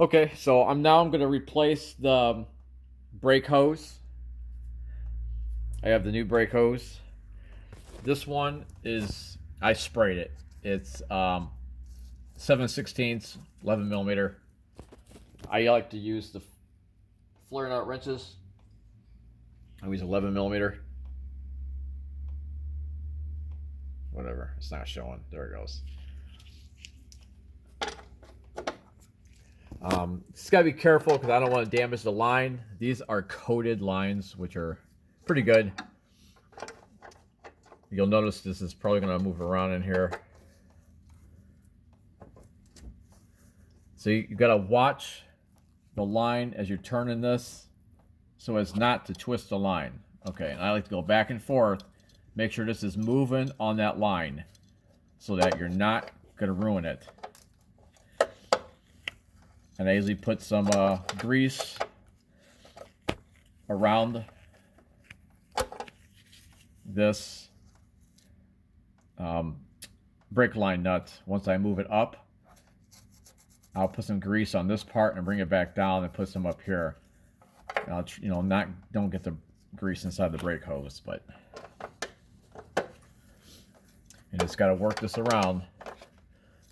Okay, so I'm going to replace the brake hose. I have the new brake hose. This one is I sprayed it. It's 7/16, 11 millimeter. I like to use the flare nut wrenches. I use 11 millimeter. Whatever, it's not showing. There it goes. Just gotta be careful because I don't want to damage the line. These are coated lines, which are pretty good. You'll notice this is probably going to move around in here. So you got to watch the line as you're turning this so as not to twist the line. Okay, and I like to go back and forth. Make sure this is moving on that line so that you're not going to ruin it. And I usually put some grease around this brake line nut. Once I move it up, I'll put some grease on this part and bring it back down and put some up here. And I'll, don't get the grease inside the brake hose, but you just got to work this around.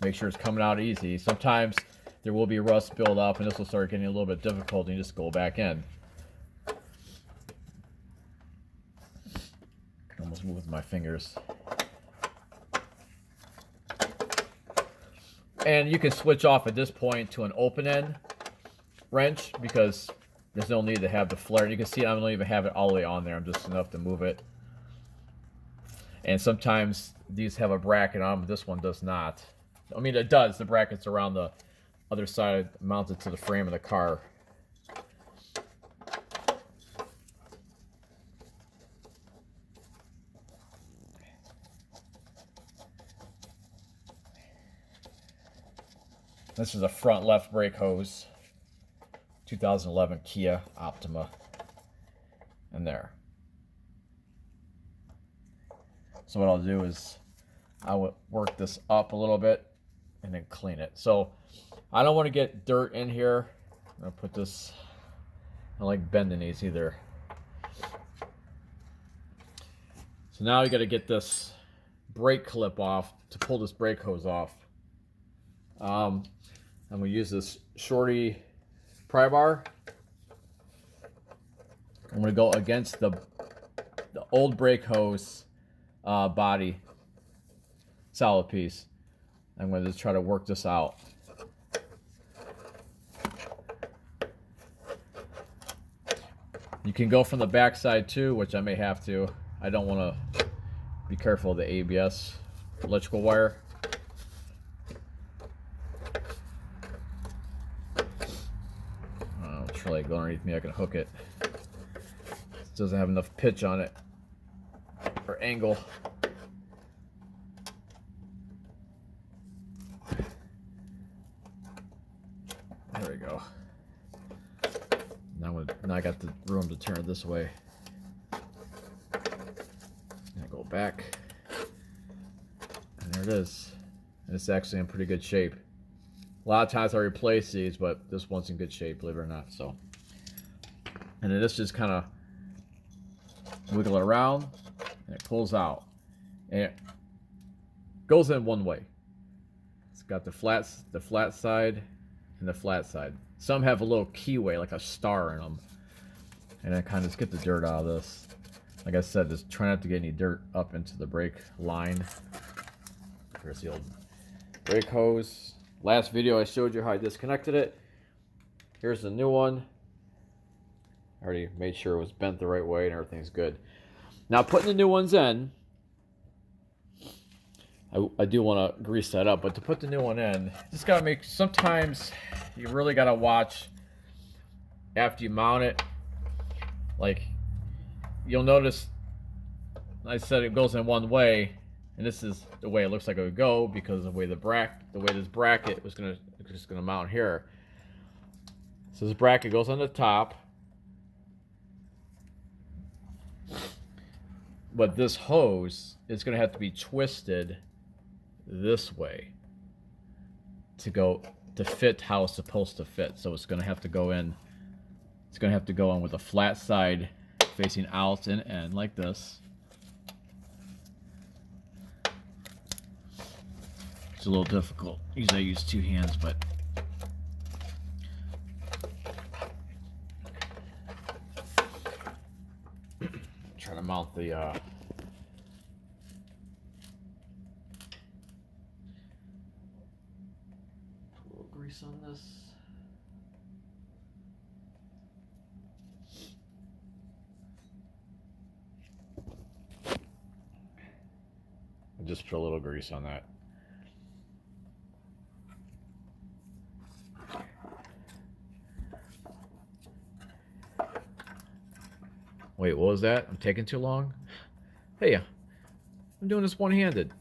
Make sure it's coming out easy. Sometimes there will be rust build up, and this will start getting a little bit difficult, and you just go back in. I can almost move with my fingers. And you can switch off at this point to an open end wrench because there's no need to have the flare. You can see I don't even have it all the way on there. I'm just enough to move it. And sometimes these have a bracket on them. This one does not. I mean, it does. The bracket's around the other side, mounted to the frame of the car. This is a front left brake hose, 2011 Kia Optima, and there. So what I'll do is I will work this up a little bit and then clean it. So I don't want to get dirt in here. I'm gonna put this, I don't like bending these either. So now you got to get this brake clip off to pull this brake hose off. I'm going to use this shorty pry bar. I'm going to go against the old brake hose body, solid piece. I'm going to just try to work this out. You can go from the back side too, which I may have to. I don't want to be careful of the ABS electrical wire. Like go underneath me, I can hook it. It doesn't have enough pitch on it or angle. There we go. Now I got the room to turn it this way. And I go back, and there it is. And it's actually in pretty good shape. A lot of times I replace these, but this one's in good shape, believe it or not. So, and then this just kind of wiggle it around, and it pulls out, and it goes in one way. It's got the flat side and the flat side. Some have a little keyway, like a star in them, and then kind of just get the dirt out of this. Like I said, just try not to get any dirt up into the brake line. Here's the old brake hose. Last video I showed you how I disconnected it. Here's the new one. I already made sure it was bent the right way and everything's good. Now putting the new ones in, I do want to grease that up, but to put the new one in, just gotta make, sometimes you really gotta watch after you mount it. Like, you'll notice I said it goes in one way, and this is the way it looks like it would go because of the way this bracket was just gonna mount here. So this bracket goes on the top, but this hose is gonna have to be twisted this way to go to fit how it's supposed to fit. So it's going to have to go in. It's going to have to go in with a flat side facing out and in like this. It's a little difficult. Usually I use two hands, but try to mount the put a little grease on this. And just put a little grease on that. Wait, what was that? I'm taking too long? Hey, I'm doing this one-handed.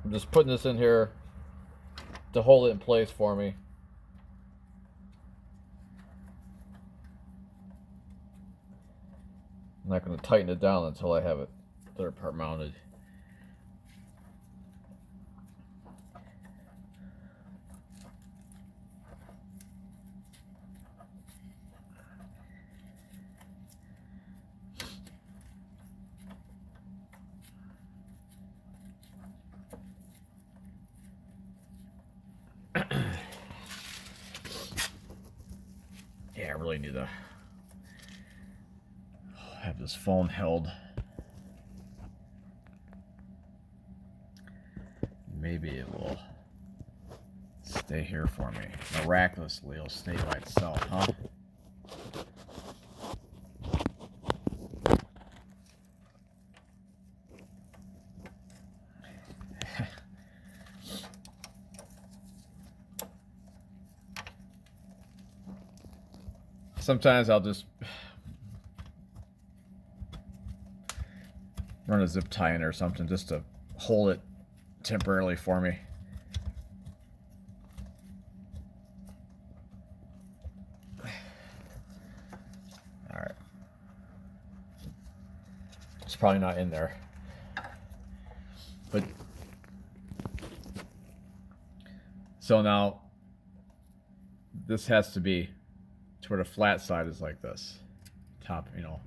I'm just putting this in here to hold it in place for me. I'm not going to tighten it down until I have it third part mounted. Yeah, I really need to have this phone held. Maybe it will stay here for me. Miraculously, it'll stay by itself, huh? Sometimes I'll just run a zip tie in or something just to hold it temporarily for me. All right. It's probably not in there. But so now this has to be to where the flat side is like this. Top, you know,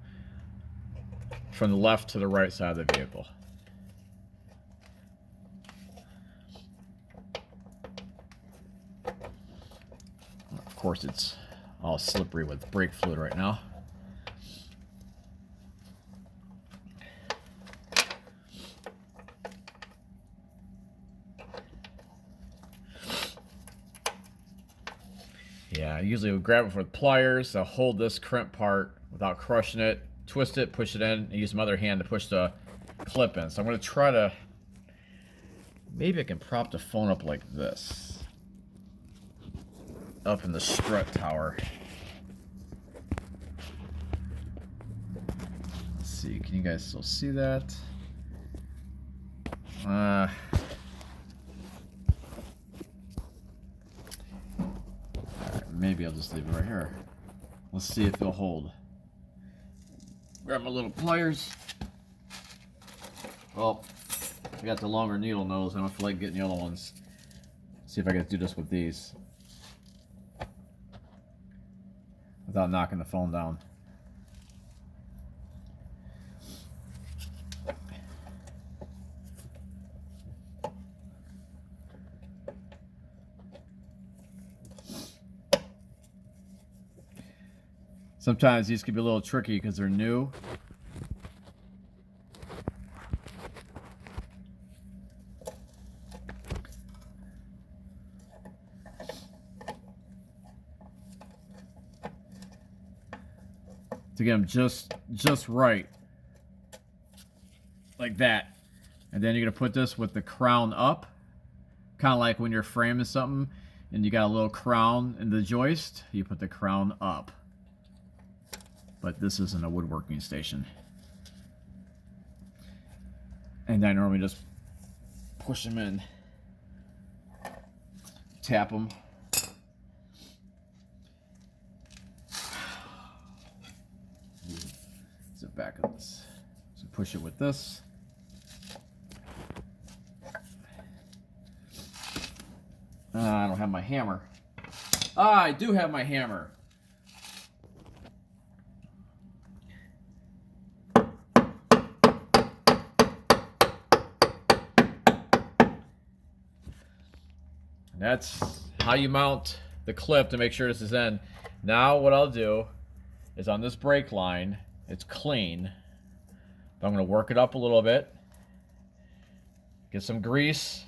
from the left to the right side of the vehicle. Of course, it's all slippery with brake fluid right now. Yeah, I usually would grab it with pliers. I'll hold this crimp part without crushing it, twist it, push it in, and use my other hand to push the clip in. So I'm going to try to, maybe I can prop the phone up like this, up in the strut tower. Let's see, can you guys still see that? Maybe I'll just leave it right here. Let's see if it'll hold. Grab my little pliers. Well, I got the longer needle nose. I don't feel like getting the other ones. See if I can do this with these without knocking the phone down. Sometimes these can be a little tricky because they're new. To get them just right, like that. And then you're gonna put this with the crown up, kind of like when you're framing something and you got a little crown in the joist, you put the crown up. But this isn't a woodworking station. And I normally just push them in tap them. The back of this. So push it with this. I don't have my hammer. I do have my hammer. And that's how you mount the clip to make sure this is in. Now what I'll do is on this brake line, it's clean, but I'm going to work it up a little bit. Get some grease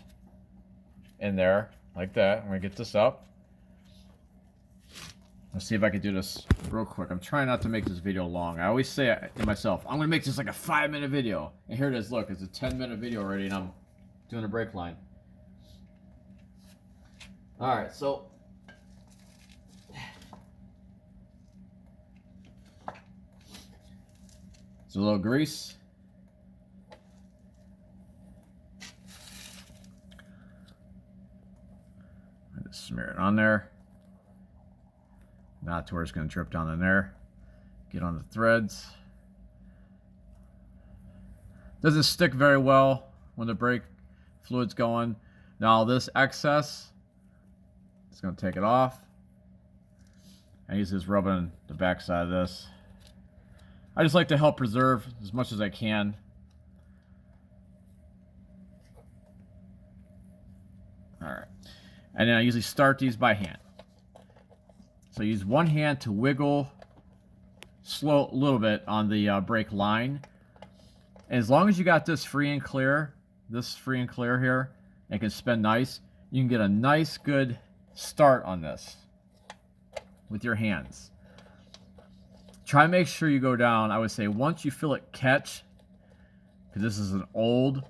in there, like that. I'm going to get this up. Let's see if I can do this real quick. I'm trying not to make this video long. I always say to myself, I'm going to make this like a 5-minute video. And here it is. Look, it's a 10-minute video already, and I'm doing a brake line. All right, so it's a little grease. I just smear it on there. Not to where it's going to drip down in there. Get on the threads. Doesn't stick very well when the brake fluid's going. Now this excess, it's going to take it off. I use this rubbing the back side of this. I just like to help preserve as much as I can. All right. And then I usually start these by hand. So use one hand to wiggle slow a little bit on the brake line. And as long as you got this free and clear here, and it can spin nice, you can get a nice good start on this with your hands. Try to make sure you go down. I would say once you feel it catch, because this is an old,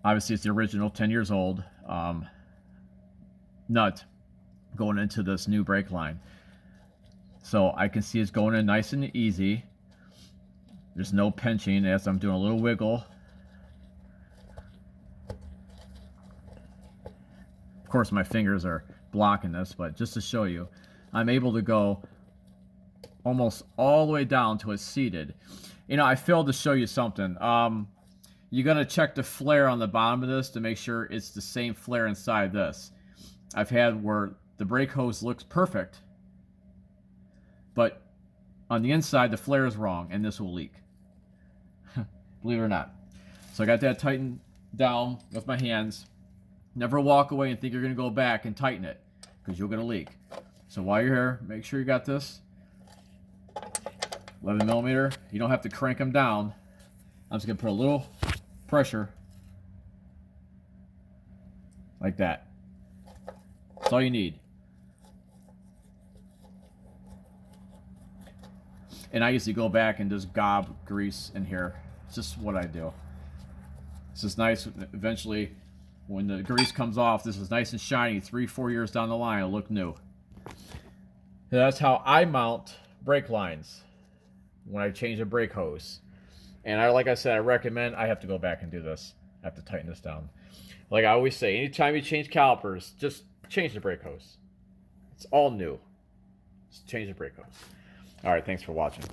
obviously it's the original 10 years old nut going into this new brake line. So I can see it's going in nice and easy. There's no pinching as I'm doing a little wiggle. Of course my fingers are blocking this, but just to show you, I'm able to go almost all the way down to it's seated. You know, I failed to show you something. You gotta check the flare on the bottom of this to make sure it's the same flare inside this. I've had where the brake hose looks perfect, but on the inside the flare is wrong and this will leak. Believe it or not. So I got that tightened down with my hands. Never walk away and think you're going to go back and tighten it, because you're going to leak. So while you're here, make sure you got this 11mm. You don't have to crank them down. I'm just going to put a little pressure like that. That's all you need. And I usually go back and just gob grease in here. It's just what I do. This is nice. Eventually, when the grease comes off, this is nice and shiny. 3-4 years down the line, it'll look new. And that's how I mount brake lines when I change a brake hose. And like I said, I recommend, I have to go back and do this. I have to tighten this down. Like I always say, anytime you change calipers, just change the brake hose. It's all new. Just change the brake hose. All right, thanks for watching.